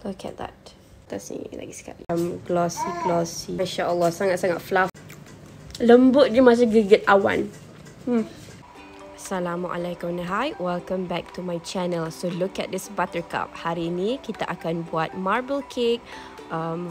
Look at that. Atas ni lagi sekali. Glossy. Masya Allah, sangat-sangat fluff. Lembut je masa gigit awan. Assalamualaikum, hai, welcome back to my channel. So look at this buttercup. Hari ni kita akan buat marble cake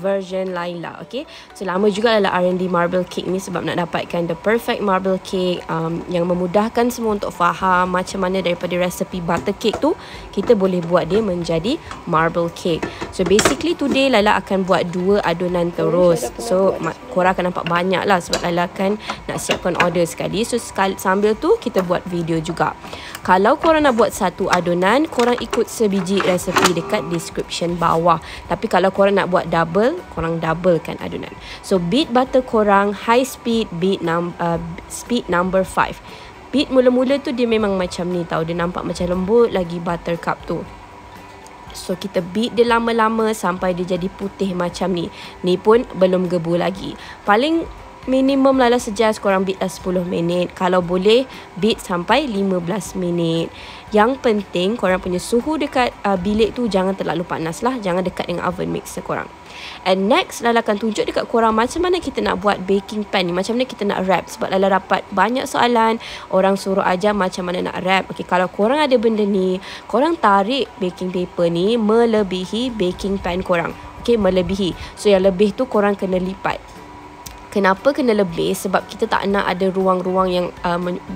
version lain lah, okay. So lama juga lah R&D marble cake ni sebab nak dapatkan the perfect marble cake yang memudahkan semua untuk faham macam mana daripada resepi butter cake tu kita boleh buat dia menjadi marble cake. So basically today Laila akan buat 2 adunan terus. So korang akan nampak banyak lah sebab Laila akan nak siapkan order sekali. So sambil tu kita buat video juga. Kalau korang nak buat 1 adunan, korang ikut sebiji resepi dekat description bawah. Tapi kalau korang nak buat double, korang doublekan adunan. So beat butter korang high speed, speed number 5. Beat mula-mula tu dia memang macam ni tau. Dia nampak macam lembut lagi buttercup tu. So kita beat dia lama-lama sampai dia jadi putih macam ni. Ni pun belum gebu lagi. Paling minimum lah sejam korang beat 10 minit. Kalau boleh beat sampai 15 minit. Yang penting korang punya suhu dekat bilik tu jangan terlalu panas lah. Jangan dekat dengan oven mixer korang. And next Lala akan tunjuk dekat korang macam mana kita nak buat baking pan ni. Macam mana kita nak wrap. Sebab Lala dapat banyak soalan. Orang suruh ajar macam mana nak wrap. Okay, kalau korang ada benda ni, korang tarik baking paper ni melebihi baking pan korang. Okay, melebihi. So yang lebih tu korang kena lipat. Kenapa kena lebih? Sebab kita tak nak ada ruang-ruang yang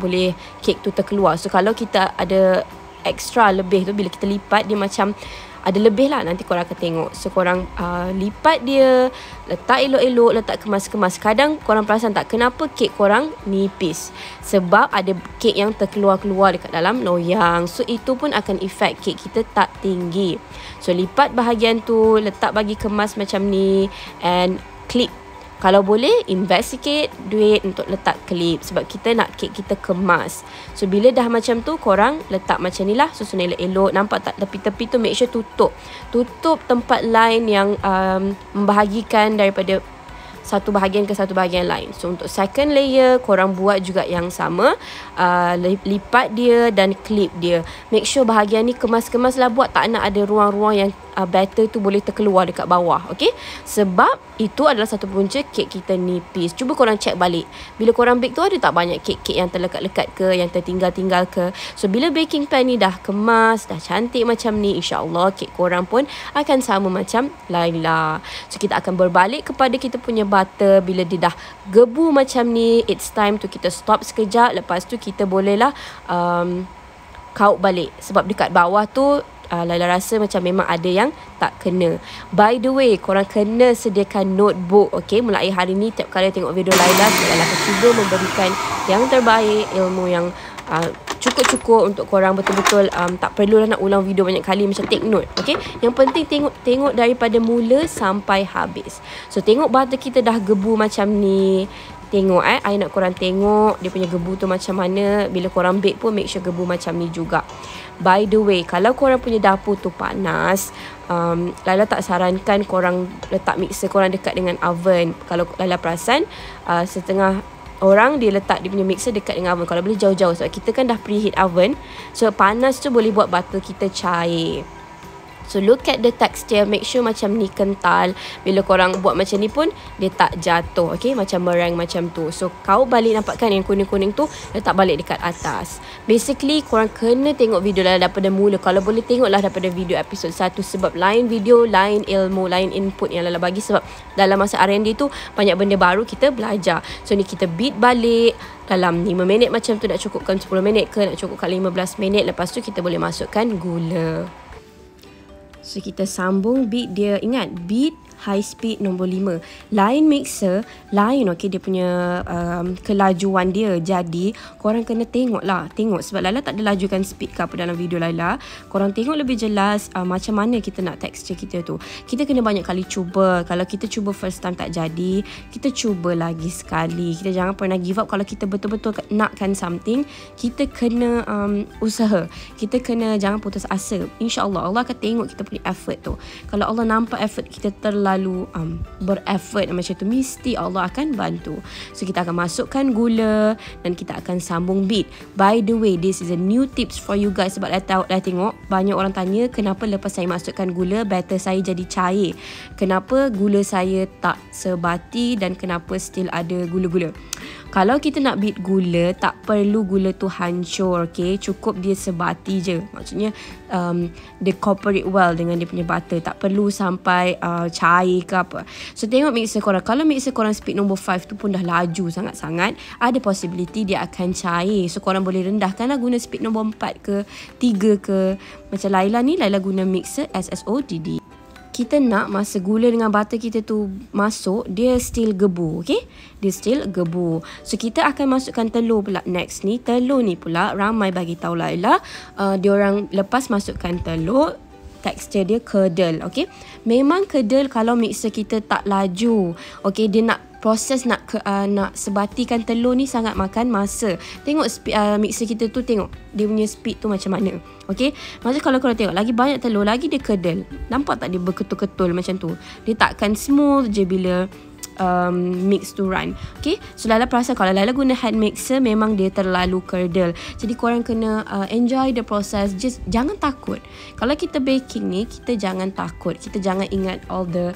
boleh kek tu terkeluar. So kalau kita ada extra lebih tu, bila kita lipat dia macam ada lebih lah, nanti korang akan tengok. So korang lipat dia, letak elok-elok, letak kemas-kemas. Kadang korang perasan tak kenapa kek korang nipis? Sebab ada kek yang terkeluar-keluar dekat dalam loyang. So itu pun akan efek kek kita tak tinggi. So lipat bahagian tu, letak bagi kemas macam ni, and clip. Kalau boleh, invest sikit duit untuk letak klip. Sebab kita nak kek kita kemas. So, bila dah macam tu, korang letak macam ni lah. Susun elok-elok. Nampak tak tepi-tepi tu, make sure tutup. Tutup tempat lain yang membahagikan daripada satu bahagian ke satu bahagian lain. So, untuk second layer, korang buat juga yang sama. Lipat dia dan klip dia. Make sure bahagian ni kemas-kemas lah buat. Tak nak ada ruang-ruang yang batter tu boleh terkeluar dekat bawah. Okay? Sebab itu adalah satu punca kek kita nipis. Cuba korang check balik. Bila korang bake tu ada tak banyak kek-kek yang terlekat-lekat ke, yang tertinggal-tinggal ke. So bila baking pan ni dah kemas, dah cantik macam ni, insyaAllah kek korang pun akan sama macam Laila. So kita akan berbalik kepada kita punya butter. Bila dia dah gebu macam ni, it's time to kita stop sekejap. Lepas tu kita bolehlah kaut balik. Sebab dekat bawah tu Laila rasa macam memang ada yang tak kena. By the way, korang kena sediakan notebook. Okay, mulai hari ni tiap kali tengok video Laila akan cuba memberikan yang terbaik, ilmu yang cukup-cukup untuk korang betul-betul tak perlulah nak ulang video banyak kali macam take note. Okay, yang penting tengok daripada mula sampai habis. So tengok butter kita dah gebu macam ni. Tengok I nak korang tengok dia punya gebu tu macam mana. Bila korang bake pun make sure gebu macam ni juga. By the way, kalau korang punya dapur tu panas, Laila tak sarankan korang letak mixer korang dekat dengan oven. Kalau Laila perasan setengah orang dia letak dia punya mixer dekat dengan oven. Kalau boleh jauh-jauh sebab kita kan dah preheat oven. So panas tu boleh buat butter kita cair. So look at the texture, make sure macam ni kental. Bila korang buat macam ni pun dia tak jatuh, okay, macam meringue macam tu. So kau balik nampak kan yang kuning-kuning tu, letak balik dekat atas. Basically korang kena tengok video lah daripada mula. Kalau boleh tengoklah daripada video episod 1. Sebab lain video, lain ilmu, lain input yang Lala bagi. Sebab dalam masa R&D tu banyak benda baru kita belajar. So ni kita beat balik dalam 5 minit macam tu. Nak cukupkan 10 minit ke nak cukupkan 15 minit. Lepas tu kita boleh masukkan gula. So kita sambung beat dia. Ingat beat high speed nombor 5. Lain mixer, lain okay dia punya kelajuan dia. Jadi korang kena tengok lah. Tengok sebab Laila tak ada lajukan speed ke apa dalam video Laila. Korang tengok lebih jelas macam mana kita nak texture kita tu. Kita kena banyak kali cuba. Kalau kita cuba first time tak jadi, kita cuba lagi sekali. Kita jangan pernah give up. Kalau kita betul-betul nakkan something, kita kena usaha. Kita kena jangan putus asa. InsyaAllah Allah akan tengok kita punya effort tu. Kalau Allah nampak effort kita terlalu terlalu bereffort macam tu, mesti Allah akan bantu. So kita akan masukkan gula dan kita akan sambung beat. By the way, this is a new tips for you guys, sebab dah tengok banyak orang tanya kenapa lepas saya masukkan gula batter saya jadi cair, kenapa gula saya tak sebati dan kenapa still ada gula-gula. Kalau kita nak beat gula, tak perlu gula tu hancur, okay? Cukup dia sebati je. Maksudnya dia cooperate well dengan dia punya butter. Tak perlu sampai cair ke apa. So tengok mixer korang. Kalau mixer korang speed nombor 5 tu pun dah laju sangat-sangat, ada possibility dia akan cair. So korang boleh rendahkanlah guna speed nombor 4 ke 3 ke. Macam Laila ni, Laila guna mixer SSODD. Kita nak masa gula dengan butter kita tu masuk, dia still gebu, okay? Dia still gebu. So kita akan masukkan telur pula next ni. Telur ni pula ramai bagi tahu Laila, diorang lepas masukkan telur, tekstur dia curdle, okay? Memang curdle kalau mixer kita tak laju, okay? Dia nak proses nak sebatikan telur ni sangat makan masa. Tengok mixer kita tu, tengok dia punya speed tu macam mana, okay? Macam kalau korang tengok lagi banyak telur, lagi dia curdle. Nampak tak dia berketul-ketul macam tu? Dia takkan smooth je bila mix to run, okay? So Laila perasan kalau Laila guna hand mixer memang dia terlalu curdle. Jadi korang kena enjoy the process. Just jangan takut. Kalau kita baking ni, kita jangan takut. Kita jangan ingat all the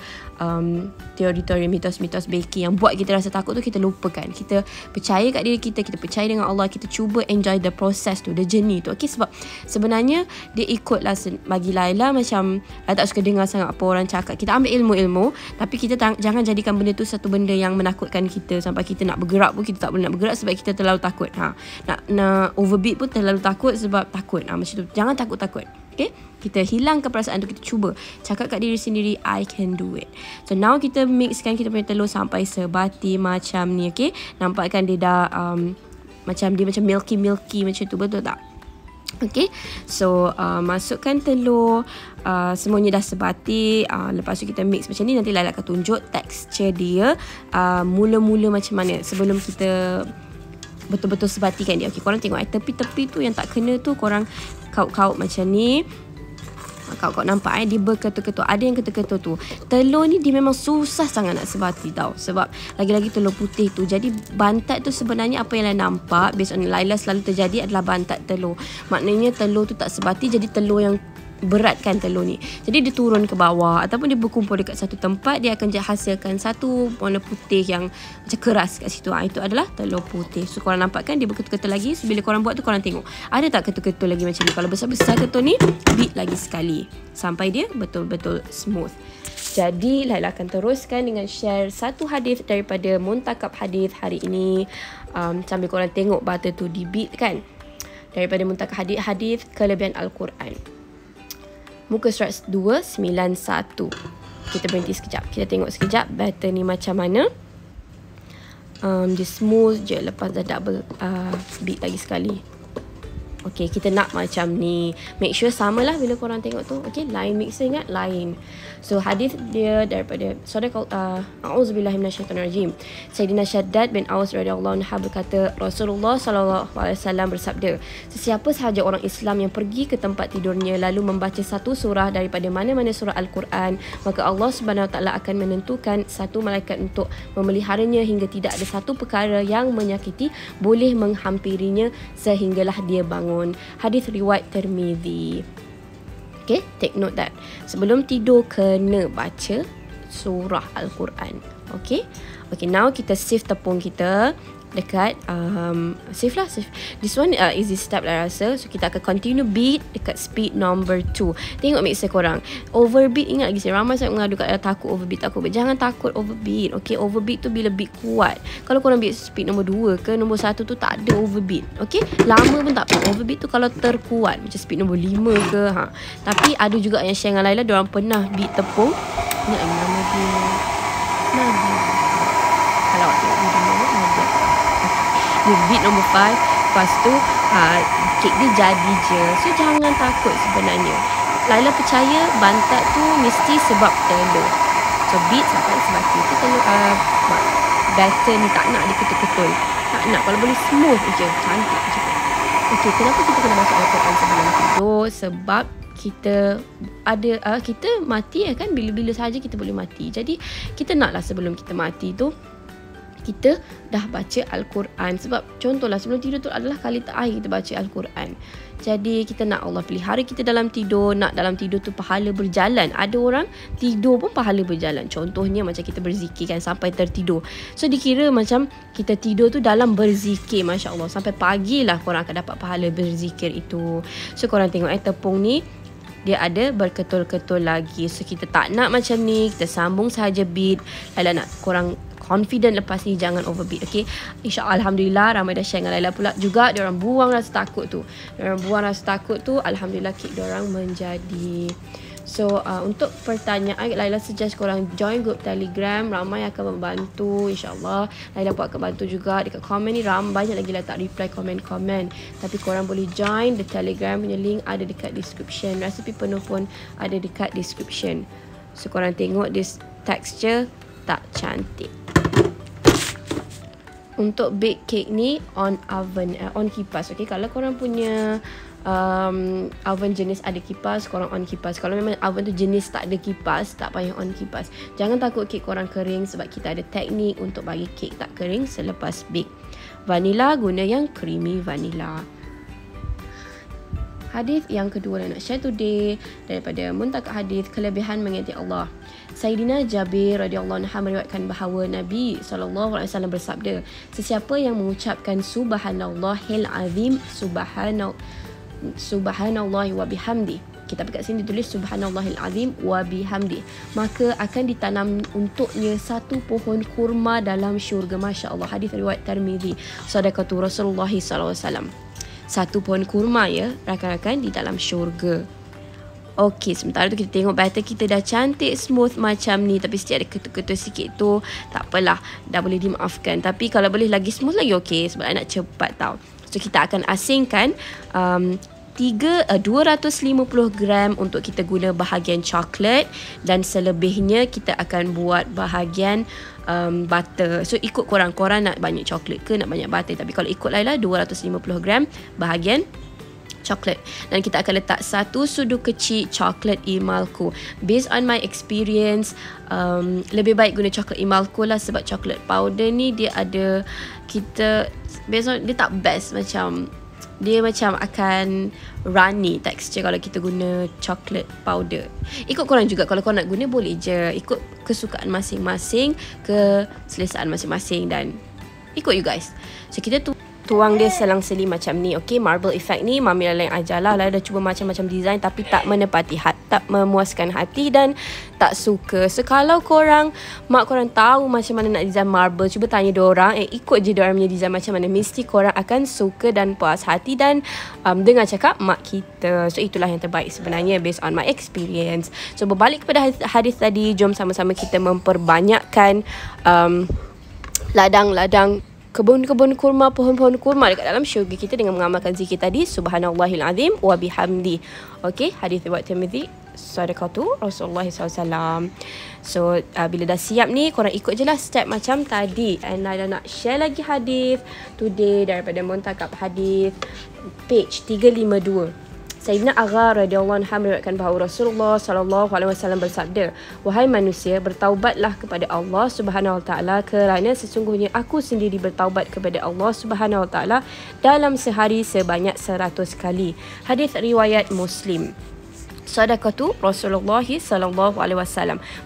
teori-teori, mitos-mitos baking yang buat kita rasa takut tu, kita lupakan. Kita percaya kat diri kita, kita percaya dengan Allah, kita cuba enjoy the process tu, the journey tu, okay? Sebab sebenarnya dia ikutlah, bagi Laila macam Laila tak suka dengar sangat apa orang cakap. Kita ambil ilmu-ilmu, tapi kita jangan jadikan benda tu satu benda yang menakutkan kita sampai kita nak bergerak pun kita tak boleh nak bergerak sebab kita terlalu takut. Nak overbeat pun terlalu takut sebab takut. Macam tu. Jangan takut-takut. Okay? Kita hilangkan perasaan tu, kita cuba cakap kat diri sendiri, I can do it. So now kita mixkan kita punya telur sampai sebati macam ni, okay? Nampakkan dia dah macam milky macam tu, betul tak? Okay, so masukkan telur, semuanya dah sebati. Lepas tu kita mix macam ni. Nanti Laila akan tunjuk tekstur dia mula-mula macam mana sebelum kita betul-betul sebatikan dia. Okay, korang tengok tepi-tepi tu yang tak kena tu, korang kaut-kaut macam ni. Kau nampak dia berketul-ketul. Ada yang ketul-ketul tu. Telur ni dia memang susah sangat nak sebati tau. Sebab lagi-lagi telur putih tu. Jadi bantat tu sebenarnya apa yang Laila nampak, based on Laila selalu terjadi adalah bantat telur. Maknanya telur tu tak sebati, jadi telur yang beratkan telur ni. Jadi dia turun ke bawah ataupun dia berkumpul dekat satu tempat, dia akan hasilkan satu warna putih yang macam keras kat situ. Itu adalah telur putih. So korang nampak kan dia berketul-ketul lagi. So bila korang buat tu, korang tengok ada tak ketul-ketul lagi macam ni. Kalau besar-besar ketul ni, beat lagi sekali sampai dia betul-betul smooth. Jadi Laila akan teruskan dengan share satu hadis daripada Muntakab Hadis hari ini, sambil korang tengok butter tu di beat kan. Daripada Muntakab Hadis Kelebihan Al-Quran, muka surat 291. Kita berhenti sekejap. Kita tengok sekejap butter ni macam mana. Dia smooth je lepas dah double beat lagi sekali. Okay, kita nak macam ni. Make sure samalah bila korang tengok tu. Okay, line mixer, ingat line. So hadis dia daripada A'udzubillahi minasyaitonirrajim. Sayyidina Syaddad bin Aus radhiyallahu anhu berkata, Rasulullah SAW bersabda, sesiapa sahaja orang Islam yang pergi ke tempat tidurnya lalu membaca satu surah daripada mana-mana surah Al-Quran, maka Allah Subhanahu Wa Taala akan menentukan satu malaikat untuk memeliharanya hingga tidak ada satu perkara yang menyakiti boleh menghampirinya sehinggalah dia bangun. Hadis riwayat Tirmizi. Okay, take note that sebelum tidur kena baca surah Al-Quran. Okay, now kita save tepung kita dekat save lah, save. This one easy step lah rasa. So kita akan continue beat dekat speed number 2. Tengok mixer korang overbeat. Ingat lagi saya ramai saya mengadu kat takut overbeat. Jangan takut overbeat. Okay, overbeat tu bila beat kuat. Kalau korang beat speed nombor 2 ke nombor 1 tu tak ada overbeat. Okay, lama pun tak apa. Overbeat tu kalau terkuat macam speed nombor 5 ke Tapi ada juga yang share dengan Laila, diorang pernah beat tepung. Ingat lagi nama dia Nadia. Kalau awak tengok video Nadia, dia beat nombor 5. Lepas tu kek dia jadi je. So jangan takut sebenarnya. Laila percaya bantat tu mesti sebab telur. So beat sampai sebati. Itu telur batter ni tak nak dia ketul-ketul. Tak nak. Kalau boleh smooth je, cantik je. Okay, kenapa kita kena masuk Al-Quran sebelum tidur? Sebab kita ada kita mati kan, bila-bila saja kita boleh mati. Jadi kita naklah sebelum kita mati tu kita dah baca Al-Quran. Sebab contohlah sebelum tidur tu adalah kali terakhir kita baca Al-Quran. Jadi kita nak Allah pelihara kita dalam tidur, nak dalam tidur tu pahala berjalan. Ada orang tidur pun pahala berjalan. Contohnya macam kita berzikir kan sampai tertidur. So dikira macam kita tidur tu dalam berzikir, Masya Allah. Sampai pagi lah korang akan dapat pahala berzikir itu. So korang tengok tepung ni dia ada berketul-ketul lagi. So kita tak nak macam ni, kita sambung sahaja beat. Laila nak korang confident lepas ni, jangan overbeat, okay? InsyaAllah, Alhamdulillah, ramai dah share dengan Laila pula juga. Diorang buang rasa takut tu. Alhamdulillah, kek diorang menjadi. So, untuk pertanyaan, Laila suggest korang join group Telegram. Ramai akan membantu, insyaAllah. Laila pun akan bantu juga. Dekat komen ni, banyak lagi Laila tak reply komen-komen. Tapi korang boleh join. The Telegram punya link ada dekat description. Resepi penuh pun ada dekat description. So, korang tengok this texture tak cantik. Untuk bake cake ni on oven, on kipas. Okay, kalau korang punya oven jenis ada kipas, korang on kipas. Kalau memang oven tu jenis tak ada kipas, tak payah on kipas. Jangan takut kek korang kering, sebab kita ada teknik untuk bagi kek tak kering selepas bake. Vanilla, guna yang creamy vanilla. Hadis yang kedua yang nak share today daripada Muntaqa Hadis, kelebihan mengingati Allah. Sayyidina Jabir radhiyallahu anhu meriwayatkan bahawa Nabi SAW bersabda, sesiapa yang mengucapkan subhanallahil azim, subhanallahi wa bihamdi, kita kat sini ditulis subhanallahil azim wa bihamdi, maka akan ditanam untuknya satu pohon kurma dalam syurga. Masya Allah. Hadis riwayat Tirmizi. Sadaqatu Rasulullah SAW. Satu pohon kurma ya rakan-rakan di dalam syurga. Okey, sementara tu kita tengok batter kita dah cantik smooth macam ni, tapi setiap ada ketul-ketul sikit tu tak apalah, dah boleh dimaafkan. Tapi kalau boleh lagi smooth lagi okey, sebab nak cepat tau. So kita akan asingkan 250 gram untuk kita guna bahagian coklat, dan selebihnya kita akan buat bahagian butter. So ikut korang nak banyak coklat ke nak banyak butter. Tapi kalau ikut Laila 250 gram bahagian coklat, dan kita akan letak satu sudu kecil coklat Imalco. Based on my experience, lebih baik guna coklat Imalco lah, sebab coklat powder ni dia ada, kita based on, dia tak best, macam dia macam akan runny texture kalau kita guna coklat powder. Ikut korang juga, kalau korang nak guna boleh je, ikut kesukaan masing-masing, keselesaan masing-masing, dan ikut you guys. So kita tuang dia selang-seli macam ni. Okay, marble effect ni Mami Laila yang ajar lah. Laila dah cuba macam-macam design tapi tak menepati tak memuaskan hati dan tak suka. So kalau mak korang tahu macam mana nak design marble, cuba tanya diorang, ikut je diorang punya design macam mana, mesti korang akan suka dan puas hati dan dengar cakap mak kita. So itulah yang terbaik sebenarnya based on my experience. So berbalik kepada hadis tadi, jom sama-sama kita memperbanyakkan ladang-ladang, kebun-kebun kurma, pohon-pohon kurma dekat dalam syurga kita dengan mengamalkan zikir tadi, subhanallahil azim wa bihamdi. Okey, hadis riwayat Tirmizi, sadaqatu Rasulullah SAW. So bila dah siap ni, korang ikut je lah step macam tadi. And I dah nak share lagi hadis today daripada Muntaqa Hadis, page 352. Sayyidina Aghar radhiyallahu anhu meriwayatkan bahawa Rasulullah SAW bersabda, wahai manusia, bertaubatlah kepada Allah Subhanahu Wa Taala, kerana sesungguhnya aku sendiri bertaubat kepada Allah Subhanahu Wa Taala dalam sehari sebanyak 100 kali. Hadis riwayat Muslim. Sadaqatu Rasulullah SAW.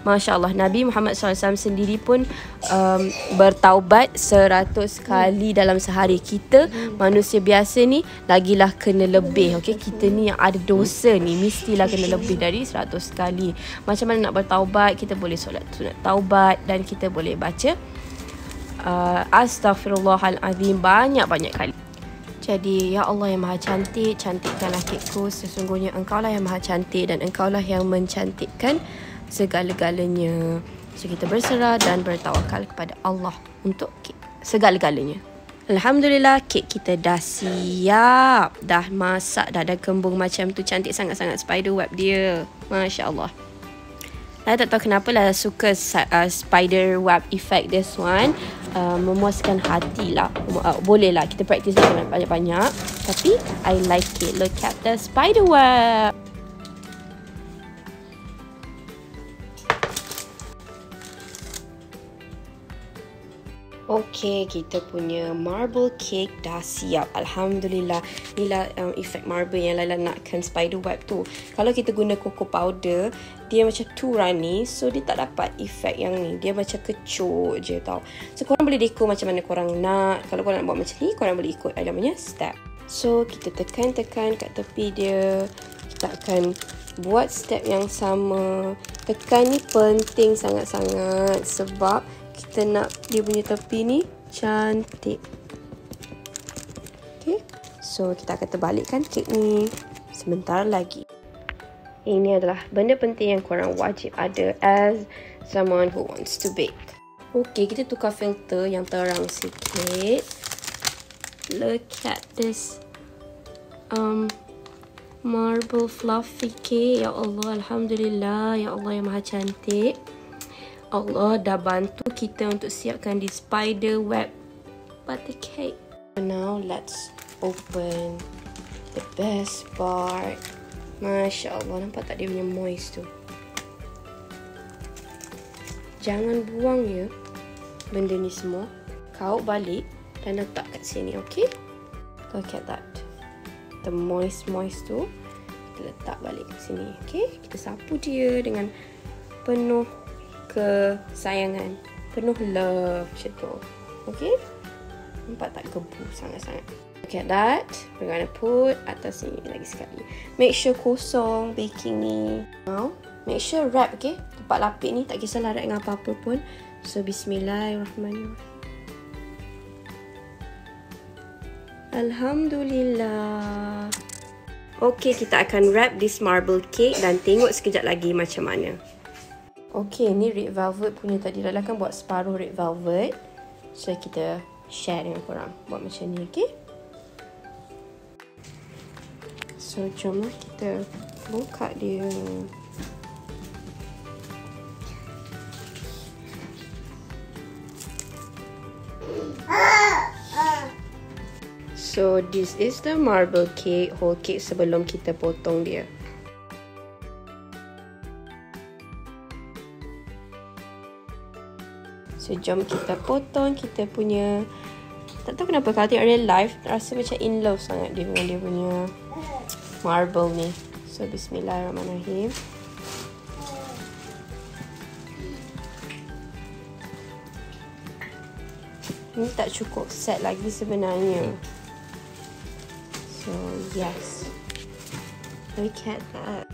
Masya Allah, Nabi Muhammad SAW sendiri pun bertaubat 100 kali dalam sehari. Kita manusia biasa ni lagilah kena lebih. Okay, kita ni yang ada dosa ni mestilah kena lebih dari 100 kali. Macam mana nak bertaubat? Kita boleh solat sunat taubat, dan kita boleh baca Astaghfirullahalazim banyak-banyak kali. Jadi, ya Allah yang maha cantik, cantikkanlah kekku. Sesungguhnya engkaulah yang maha cantik dan engkaulah yang mencantikkan segala-galanya. So, kita berserah dan bertawakal kepada Allah untuk segala-galanya. Alhamdulillah, kek kita dah siap. Dah masak, dah ada kembung macam tu. Cantik sangat-sangat spider web dia. Masya Allah. Saya tak tahu kenapa lah suka spider web effect this one. Memuaskan hati lah. Boleh lah kita practice banyak-banyak. Tapi I like it. Look at the spider web. Okey, kita punya marble cake dah siap. Alhamdulillah. Inilah efek marble yang Laila nakkan spider web tu. Kalau kita guna cocoa powder, dia macam too runny, so dia tak dapat efek yang ni. Dia macam kecut je tau. So korang boleh dekor macam mana korang nak. Kalau korang nak buat macam ni, korang boleh ikut Laila punya step. So kita tekan-tekan kat tepi dia. Kita akan buat step yang sama. Tekan ni penting sangat-sangat sebab kita nak dia punya tepi ni cantik. Okay, so kita akan terbalikkan kek ni sebentar lagi. Ini adalah benda penting yang korang wajib ada as someone who wants to bake. Okay, kita tukar filter yang terang sikit. Look at this marble fluffy cake. Ya Allah, Alhamdulillah. Ya Allah yang maha cantik. Allah dah bantu kita untuk siapkan di spider web butter cake. Now let's open the best part. Masya Allah, nampak tak dia punya moist tu? Jangan buang ya benda ni semua. Kau balik dan letak kat sini, okay? Look at that. The moist tu kita letak balik kat sini, okay? Kita sapu dia dengan penuh kesayangan, penuh love macam tu. Okay, nampak tak gebu sangat-sangat? Look at that. We're gonna put atas ni lagi sekali. Make sure kosong baking ni. Now make sure wrap, okay? Tempat lapik ni tak kisahlah wrap dengan apa-apa pun. So bismillahirrahmanirrahim. Alhamdulillah. Okay, kita akan wrap this marble cake dan tengok sekejap lagi macam mana. Okay, ni red velvet punya tadi. Lala kan buat separuh red velvet. So, kita share dengan korang. Buat macam ni, okay? So, jomlah kita buka dia. So, this is the marble cake. Whole cake sebelum kita potong dia. So, jom kita potong kita punya. Tak tahu kenapa kalau tengok real life, rasa macam in love sangat dia dengan dia punya marble ni. So, bismillahirrahmanirrahim. Ini tak cukup set lagi sebenarnya. So, yes. Look at that.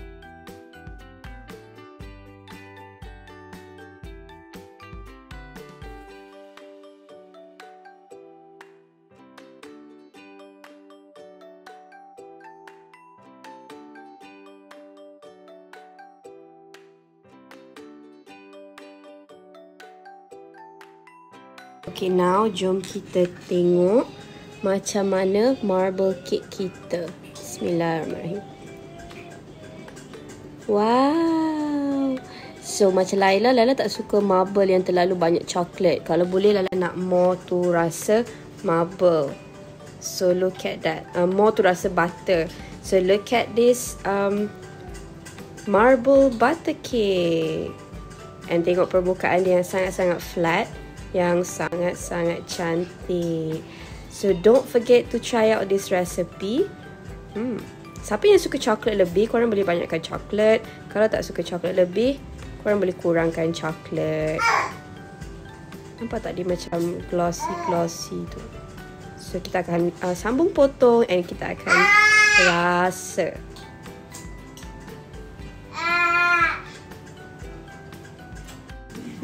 Okay, now jom kita tengok macam mana marble cake kita. Bismillahirrahmanirrahim. Wow. So, macam Laila tak suka marble yang terlalu banyak coklat. Kalau boleh, Laila nak more tu rasa marble. So, look at that. More tu rasa butter. So, look at this marble butter cake. And tengok permukaan dia yang sangat-sangat flat. Yang sangat-sangat cantik. So, don't forget to try out this recipe. Siapa yang suka coklat lebih, korang boleh banyakkan coklat. Kalau tak suka coklat lebih, korang boleh kurangkan coklat. Nampak tak dia macam glossy tu? So, kita akan sambung potong and kita akan rasa.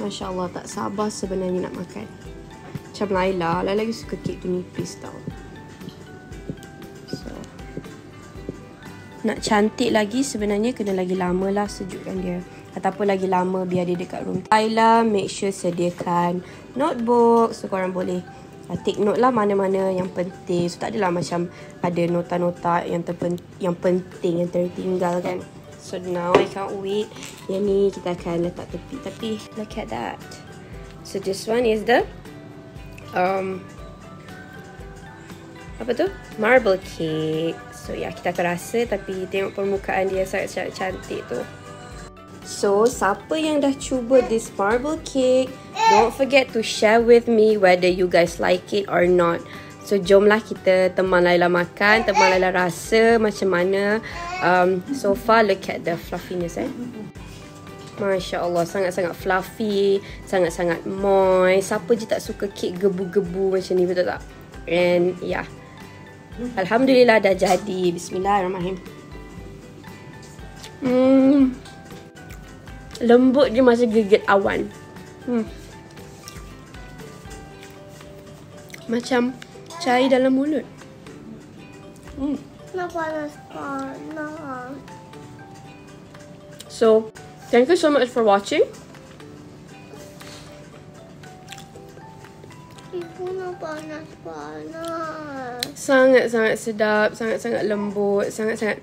Masya Allah, tak sabar sebenarnya nak makan. Macam Laila lagi suka kek tu nipis tau. So, nak cantik lagi sebenarnya kena lagi lama lah sejukkan dia. Ataupun lagi lama biar dia dekat room. Laila make sure sediakan notebook. So korang boleh take note lah mana-mana yang penting. So tak adalah macam ada nota-nota yang penting yang tertinggal kan. So now I can't wait. Yang ni kita akan letak tepi. Tapi look at that. So this one is the apa tu? Marble cake. So ya, kita akan rasa tapi tengok permukaan dia sangat cantik tu. So, siapa yang dah cuba this marble cake, don't forget to share with me whether you guys like it or not. So, jomlah kita teman Laila makan, teman Laila rasa macam mana. So far, look at the fluffiness Masya Allah, sangat-sangat fluffy, sangat-sangat moist. Siapa je tak suka kek gebu-gebu macam ni, betul tak? And yeah, Alhamdulillah dah jadi. Bismillahirrahmanirrahim. Lembut je masa gigit awan. Macam cair dalam mulut. Panas. So, thank you so much for watching. Ibu nak panas. Sangat-sangat sedap, sangat-sangat lembut, sangat-sangat